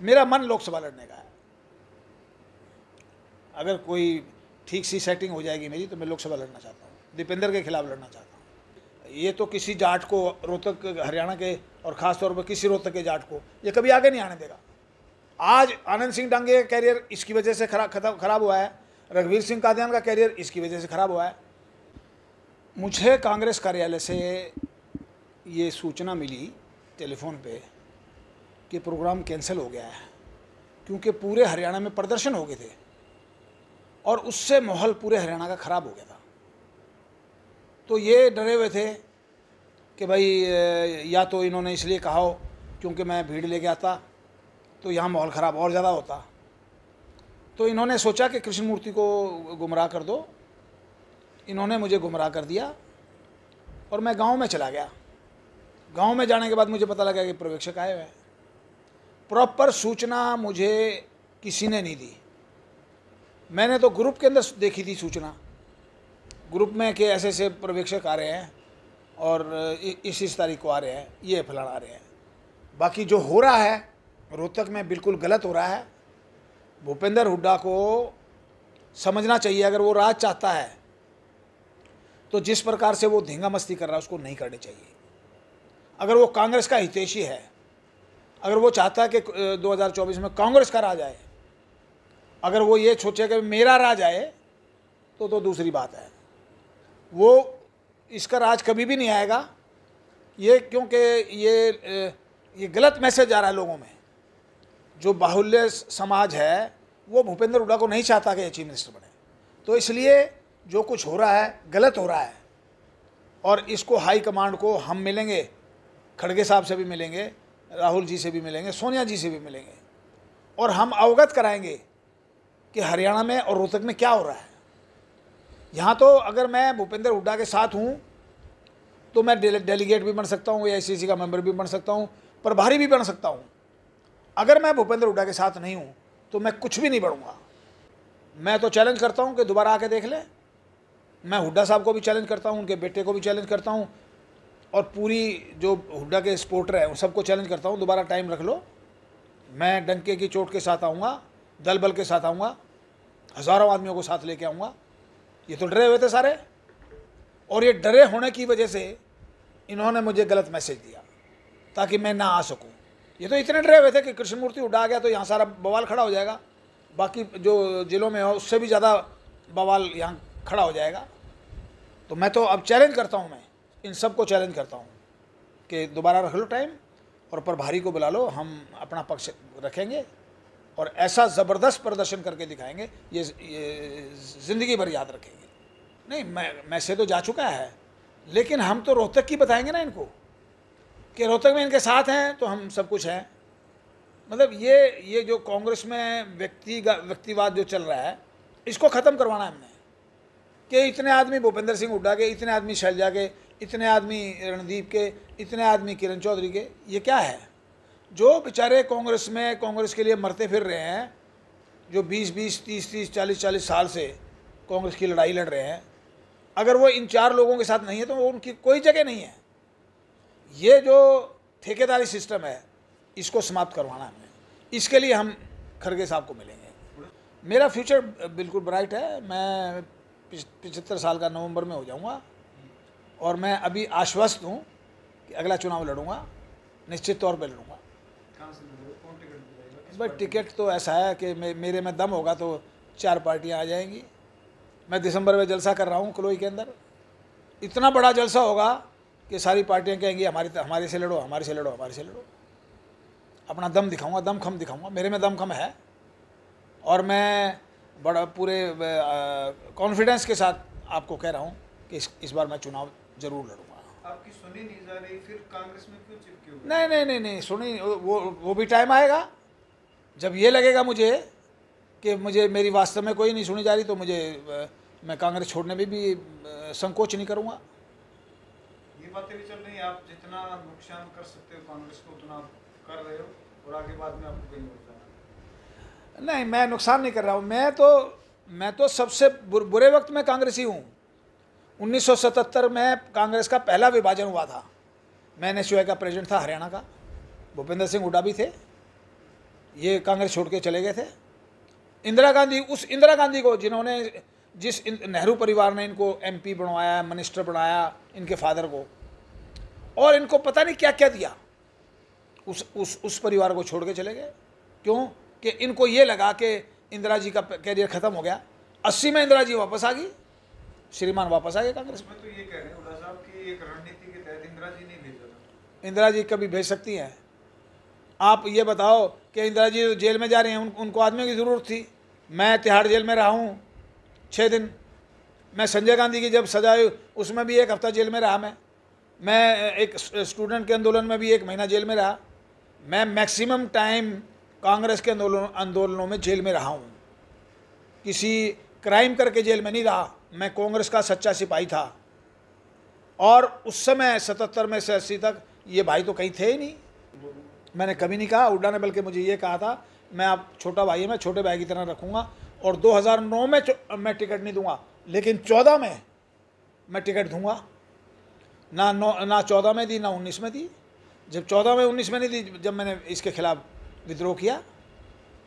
मेरा मन लोकसभा लड़ने का है। अगर कोई ठीक सी सेटिंग हो जाएगी मेरी तो मैं लोकसभा लड़ना चाहता हूँ, दीपेंद्र के खिलाफ लड़ना चाहता हूँ। ये तो किसी जाट को, रोहतक हरियाणा के और ख़ास तौर पर किसी रोहतक के जाट को ये कभी आगे नहीं आने देगा। आज आनंद सिंह डांगे का कैरियर इसकी वजह से खराब हुआ है, रघुवीर सिंह कादियान का कैरियर इसकी वजह से खराब हुआ है। मुझे कांग्रेस कार्यालय से ये सूचना मिली टेलीफोन पे कि प्रोग्राम कैंसिल हो गया है, क्योंकि पूरे हरियाणा में प्रदर्शन हो गए थे और उससे माहौल पूरे हरियाणा का ख़राब हो गया था। तो ये डरे हुए थे कि भाई या तो इन्होंने इसलिए कहा हो क्योंकि मैं भीड़ लेके आता तो यहाँ माहौल ख़राब और ज़्यादा होता, तो इन्होंने सोचा कि कृष्णमूर्ति को गुमराह कर दो। इन्होंने मुझे गुमराह कर दिया और मैं गांव में चला गया। गांव में जाने के बाद मुझे पता लगा कि पर्यवेक्षक आए हुए हैं। प्रॉपर सूचना मुझे किसी ने नहीं दी। मैंने तो ग्रुप के अंदर देखी थी सूचना, ग्रुप में कि ऐसे ऐसे पर्यवेक्षक आ रहे हैं और इस तारीख को आ रहे हैं, ये फलाना आ रहे हैं। बाकी जो हो रहा है रोहतक में बिल्कुल गलत हो रहा है। भूपेंद्र हुड्डा को समझना चाहिए, अगर वो राज चाहता है तो जिस प्रकार से वो धींगा मस्ती कर रहा है उसको नहीं करनी चाहिए। अगर वो कांग्रेस का हितैषी है, अगर वो चाहता है कि 2024 में कांग्रेस का राज आए, अगर वो ये सोचे कि मेरा राज आए तो दूसरी बात है। वो इसका राज कभी भी नहीं आएगा ये, क्योंकि ये गलत मैसेज आ रहा है लोगों में। जो बाहुल्य समाज है वो भूपेंद्र हुड्डा को नहीं चाहता कि चीफ मिनिस्टर बने। तो इसलिए जो कुछ हो रहा है गलत हो रहा है और इसको हाई कमांड को हम मिलेंगे, खड़गे साहब से भी मिलेंगे, राहुल जी से भी मिलेंगे, सोनिया जी से भी मिलेंगे और हम अवगत कराएंगे कि हरियाणा में और रोहतक में क्या हो रहा है। यहाँ तो अगर मैं भूपेंद्र हुड्डा के साथ हूँ तो मैं डेलीगेट भी बन सकता हूँ, AICC का मेंबर भी बन सकता हूँ, प्रभारी भी बन सकता हूँ। अगर मैं भूपेंद्र हुड्डा के साथ नहीं हूँ तो मैं कुछ भी नहीं बढ़ूँगा। मैं तो चैलेंज करता हूँ कि दोबारा आके देख ले। मैं हुड्डा साहब को भी चैलेंज करता हूँ, उनके बेटे को भी चैलेंज करता हूँ और पूरी जो हुड्डा के सपोर्टर हैं उन सबको चैलेंज करता हूँ, दोबारा टाइम रख लो। मैं डंके की चोट के साथ आऊँगा, दल बल के साथ आऊँगा, हज़ारों आदमियों को साथ लेके आऊँगा। ये तो डरे हुए थे सारे और ये डरे होने की वजह से इन्होंने मुझे गलत मैसेज दिया ताकि मैं ना आ सकूँ। ये तो इतने डरे हुए थे कि कृष्णमूर्ति हुड्डा आ गया तो यहाँ सारा बवाल खड़ा हो जाएगा, बाकी जो जिलों में हो उससे भी ज़्यादा बवाल यहाँ खड़ा हो जाएगा। तो मैं तो अब चैलेंज करता हूँ, मैं इन सब को चैलेंज करता हूँ कि दोबारा रख लो टाइम और प्रभारी को बुला लो, हम अपना पक्ष रखेंगे और ऐसा ज़बरदस्त प्रदर्शन करके दिखाएंगे, ये ज़िंदगी भर याद रखेंगे। नहीं, मैं से तो जा चुका है, लेकिन हम तो रोहतक की बताएंगे ना इनको कि रोहतक में इनके साथ हैं तो हम सब कुछ हैं। मतलब ये जो कांग्रेस में व्यक्तिवाद जो चल रहा है इसको ख़त्म करवाना है हमने कि इतने आदमी भूपेंद्र सिंह हुड्डा के, इतने आदमी शैलजा के, इतने आदमी रणदीप के, इतने आदमी किरण चौधरी के, ये क्या है? जो बेचारे कांग्रेस में कांग्रेस के लिए मरते फिर रहे हैं, जो 20-20, 30-30, 40-40 साल से कांग्रेस की लड़ाई लड़ रहे हैं, अगर वो इन 4 लोगों के साथ नहीं है तो उनकी कोई जगह नहीं है। ये जो ठेकेदारी सिस्टम है इसको समाप्त करवाना है हमें। इसके लिए हम खड़गे साहब को मिलेंगे। मेरा फ्यूचर बिल्कुल ब्राइट है। मैं 75 साल का नवंबर में हो जाऊंगा और मैं अभी आश्वस्त हूँ कि अगला चुनाव लड़ूंगा, निश्चित तौर पे लड़ूंगा। भाई टिकट तो ऐसा है कि मेरे में दम होगा तो 4 पार्टियां आ जाएंगी। मैं दिसंबर में जलसा कर रहा हूँ कलोई के अंदर, इतना बड़ा जलसा होगा कि सारी पार्टियां कहेंगी हमारे से लड़ो, हमारे से लड़ो, हमारे से लड़ो। अपना दम दिखाऊंगा, दमखम दिखाऊंगा। मेरे में दमखम है और मैं बड़ा पूरे कॉन्फिडेंस के साथ आपको कह रहा हूँ कि इस बार मैं चुनाव जरूर लड़ूंगा। आपकी सुनी नहीं जा रही, फिर कांग्रेस में क्यों चिपके हुए? नहीं, सुनी, वो भी टाइम आएगा जब ये लगेगा मुझे कि मेरी वास्तव में कोई नहीं सुनी जा रही, तो मैं कांग्रेस छोड़ने में भी संकोच नहीं करूँगा। ये बातें भी चल रही हैं, आप जितना नुकसान कर सकते हो कांग्रेस को उतना कर रहे हो और आगे बाद में आपको कहीं हो जाना। नहीं, मैं नुकसान नहीं कर रहा हूँ। मैं तो सबसे बुरे वक्त में कांग्रेसी हूँ। 1977 में कांग्रेस का पहला विभाजन हुआ था। मैं NSUI का प्रेसिडेंट था हरियाणा का, भूपेंद्र सिंह हुड्डा भी थे ये कांग्रेस छोड़ के चले गए थे। इंदिरा गांधी, उस इंदिरा गांधी को जिस नेहरू परिवार ने इनको MP बनवाया, मिनिस्टर बनाया, इनके फादर को, और इनको पता नहीं क्या क्या दिया, उस परिवार को छोड़ के चले गए। क्यों? कि इनको ये लगा कि इंदिरा जी का कैरियर ख़त्म हो गया। 80 में इंदिरा जी वापस आ गई, श्रीमान वापस आ गए कांग्रेस में। तो ये कह रहे हैं हुड्डा साहब की एक रणनीति के तहत इंदिरा जी नहीं भेजा था। इंदिरा जी कभी भेज सकती हैं? आप ये बताओ कि इंदिरा जी जेल में जा रही हैं, उनको आदमियों की ज़रूरत थी। मैं तिहाड़ जेल में रहा हूँ 6 दिन। मैं संजय गांधी की जब सजा हुई उसमें भी 1 हफ्ता जेल में रहा। मैं एक स्टूडेंट के आंदोलन में भी 1 महीना जेल में रहा। मैं मैक्सिमम टाइम कांग्रेस के आंदोलनों में जेल में रहा हूँ। किसी क्राइम करके जेल में नहीं रहा। मैं कांग्रेस का सच्चा सिपाही था। और उस समय 77 में से 80 तक ये भाई तो कहीं थे ही नहीं। मैंने कभी नहीं कहा। हुड्डा ने बल्कि मुझे ये कहा था, मैं आप छोटा भाई है, मैं छोटे भाई की तरह रखूँगा, और 2009 में मैं टिकट नहीं दूंगा, लेकिन 14 में मैं टिकट दूंगा। ना 14 में दी, ना 19 में दी। जब 14 में 19 में नहीं दी, जब मैंने इसके खिलाफ विद्रोह किया।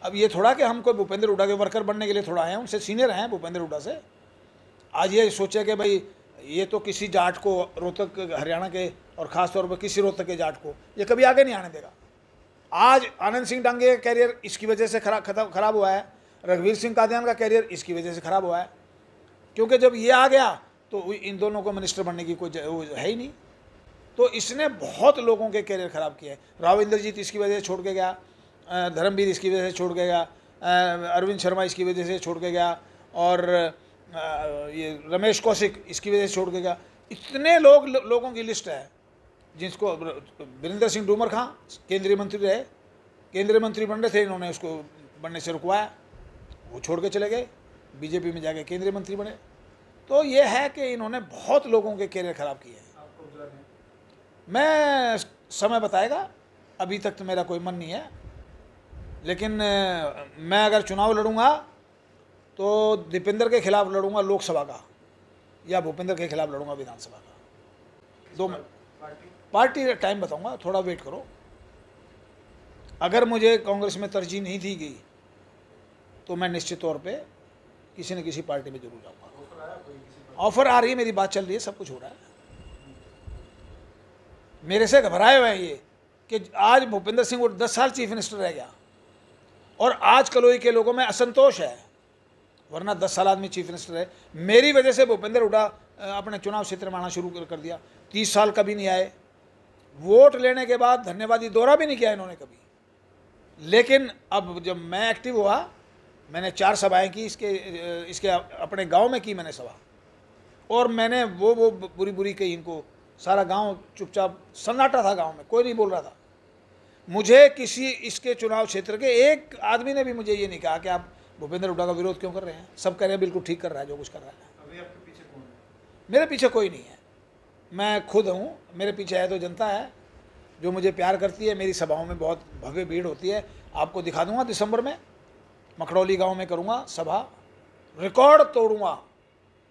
अब ये थोड़ा कि हम कोई भूपेंद्र हुड्डा के वर्कर बनने के लिए थोड़ा आए हैं, उनसे सीनियर हैं भूपेंद्र हुड्डा से। आज ये सोचे कि भाई ये तो किसी जाट को, रोहतक हरियाणा के, और ख़ास तौर पर किसी रोहतक के जाट को ये कभी आगे नहीं आने देगा। आज आनंद सिंह डांगे का कैरियर इसकी वजह से खराब हुआ है। रघुवीर सिंह कादियान का कैरियर इसकी वजह से खराब हुआ है, क्योंकि जब ये आ गया तो इन दोनों को मिनिस्टर बनने की कोई वो है ही नहीं। तो इसने बहुत लोगों के कैरियर ख़राब किए हैं। राव इंद्रजीत इसकी वजह से छोड़ के गया, धर्मवीर इसकी वजह से छोड़ के गया, अरविंद शर्मा इसकी वजह से छोड़ के गया, और ये रमेश कौशिक इसकी वजह से छोड़ के गया। इतने लोगों की लिस्ट है जिसको, वीरेंद्र सिंह डूमर खां केंद्रीय मंत्री रहे, केंद्रीय मंत्री बन रहे थे, इन्होंने उसको बनने से रुकवाया, वो छोड़ के चले गए, बीजेपी में जाके केंद्रीय मंत्री बने। तो ये है कि इन्होंने बहुत लोगों के कैरियर ख़राब किए हैं। मैं समय बताएगा, अभी तक तो मेरा कोई मन नहीं है, लेकिन मैं अगर चुनाव लड़ूंगा तो दीपेंद्र के खिलाफ लड़ूंगा लोकसभा का, या भूपेंद्र के खिलाफ लड़ूंगा विधानसभा का। दो पार्टी टाइम बताऊंगा, थोड़ा वेट करो। अगर मुझे कांग्रेस में तरजीह नहीं दी गई तो मैं निश्चित तौर पे किसी न किसी पार्टी में जरूर जाऊंगा। ऑफर आ रही है, मेरी बात चल रही है, सब कुछ हो रहा है। मेरे से घबराए हुए हैं ये कि आज भूपेंद्र सिंह वो 10 साल चीफ मिनिस्टर रह गया, और आज कलोई के लोगों में असंतोष है, वरना 10 साल आदमी चीफ मिनिस्टर है। मेरी वजह से भूपेंद्र हुड्डा अपने चुनाव क्षेत्र में आना शुरू कर दिया। 30 साल कभी नहीं आए, वोट लेने के बाद धन्यवादी दौरा भी नहीं किया इन्होंने कभी। लेकिन अब जब मैं एक्टिव हुआ, मैंने 4 सभाएं की, इसके अपने गांव में की मैंने सभा, और मैंने वो बुरी कही इनको। सारा गांव चुपचाप, सन्नाटा था गांव में, कोई नहीं बोल रहा था। मुझे किसी इसके चुनाव क्षेत्र के एक आदमी ने भी मुझे ये नहीं कहा कि आप भूपेंद्र हुड्डा का विरोध क्यों कर रहे हैं। सब कह रहे हैं बिल्कुल ठीक कर रहा है जो कुछ कर रहा है। अभी आपके पीछे कौन है? मेरे पीछे कोई नहीं है, मैं खुद हूँ। मेरे पीछे है तो जनता है जो मुझे प्यार करती है। मेरी सभाओं में बहुत भव्य भीड़ होती है। आपको दिखा दूंगा दिसंबर में मखड़ौली गांव में करूंगा सभा, रिकॉर्ड तोड़ूंगा।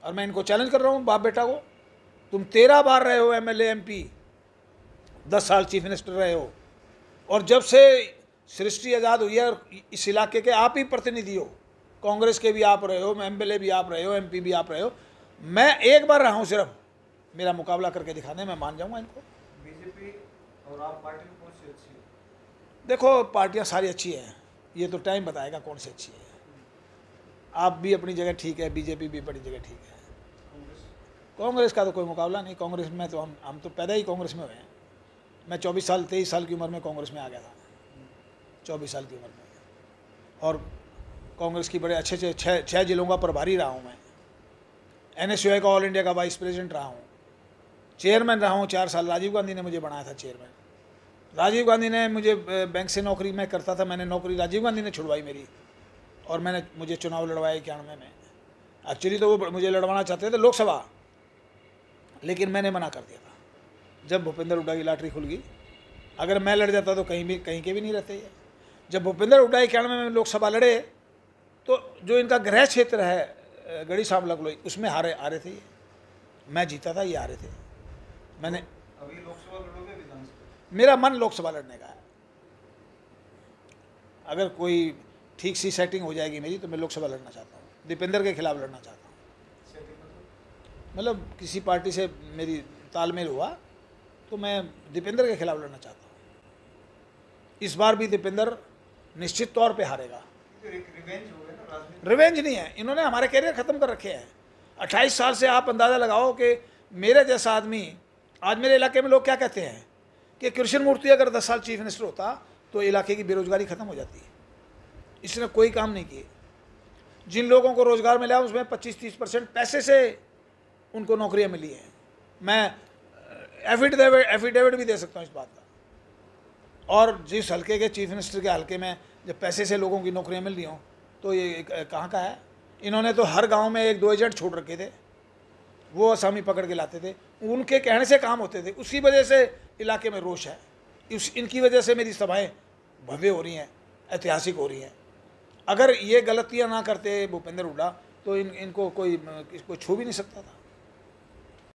और मैं इनको चैलेंज कर रहा हूँ, बाप बेटा को, तुम 13 बार रहे हो MLA MP, 10 साल चीफ मिनिस्टर रहे हो, और जब से सृष्टि आज़ाद हुई है और इस इलाके के आप ही प्रतिनिधि हो, कांग्रेस के भी आप रहे हो, MLA भी आप रहे हो, MP भी आप रहे हो। मैं एक बार रहा हूँ सिर्फ, मेरा मुकाबला करके दिखाने में मान जाऊँगा इनको। बीजेपी और आप पार्टी में कौन सी अच्छी है? देखो पार्टियाँ सारी अच्छी हैं, ये तो टाइम बताएगा कौन सी अच्छी है। आप भी अपनी जगह ठीक है, बीजेपी भी अपनी जगह ठीक है। कांग्रेस का तो कोई मुकाबला नहीं। कांग्रेस में तो हम तो पैदा ही कांग्रेस में हुए हैं। मैं 23 साल की उम्र में कांग्रेस में आ गया था, 24 साल की उम्र में। और कांग्रेस की बड़े अच्छे 6 जिलों का प्रभारी रहा हूँ मैं। NSUI का ऑल इंडिया का वाइस प्रेसिडेंट रहा हूँ, चेयरमैन रहा हूँ 4 साल। राजीव गांधी ने मुझे बनाया था चेयरमैन। राजीव गांधी ने मुझे, बैंक से नौकरी मैं करता था, मैंने नौकरी राजीव गांधी ने छुड़वाई मेरी, और मुझे चुनाव लड़वाया 91 में। एक्चुअली तो वो मुझे लड़वाना चाहते थे लोकसभा, लेकिन मैंने मना कर दिया था। जब भूपेंद्र हुड्डा की लॉटरी खुल गई, अगर मैं लड़ जाता तो कहीं के भी नहीं रहते ये। जब भूपेंद्र हुड्डा 91 में लोकसभा लड़े तो जो इनका गृह क्षेत्र है गढ़ी सांवला कलोई, उसमें हारे थे ये। मैं जीता था, ये हारे थे। मैंने अभी लोकसभा लड़ोगे विधानसभा? मेरा मन लोकसभा लड़ने का है। अगर कोई ठीक सी सेटिंग हो जाएगी मेरी तो मैं लोकसभा लड़ना चाहता हूँ, दीपेंद्र के खिलाफ लड़ना चाहता हूँ। मतलब किसी पार्टी से मेरी तालमेल हुआ तो मैं दीपेंद्र के खिलाफ लड़ना चाहता हूँ। इस बार भी दीपेंद्र निश्चित तौर पे हारेगा। रिवेंज हो गया ना, राजनीति। रिवेंज नहीं है, इन्होंने हमारे कैरियर ख़त्म कर रखे हैं। 28 साल से आप अंदाज़ा लगाओ कि मेरे जैसा आदमी, आज मेरे इलाके में लोग क्या कहते हैं कि कृष्ण मूर्ति अगर 10 साल चीफ मिनिस्टर होता तो इलाके की बेरोजगारी ख़त्म हो जाती है। इसने कोई काम नहीं किए। जिन लोगों को रोज़गार मिला उसमें 25-30% पैसे से उनको नौकरियां मिली हैं। मैं एफिडेविट भी दे सकता हूँ इस बात का। और जिस हल्के के चीफ मिनिस्टर के हल्के में जब पैसे से लोगों की नौकरियां मिल रही हों तो ये कहाँ का है। इन्होंने तो हर गांव में 1-2 एजेंट छोड़ रखे थे, वो असामी पकड़ के लाते थे, उनके कहने से काम होते थे। उसी वजह से इलाके में रोष है। इनकी वजह से मेरी सभाएं भव्य हो रही हैं, ऐतिहासिक हो रही हैं। अगर ये गलतियां ना करते भूपेंद्र हुड्डा तो इनको कोई छू भी नहीं सकता था।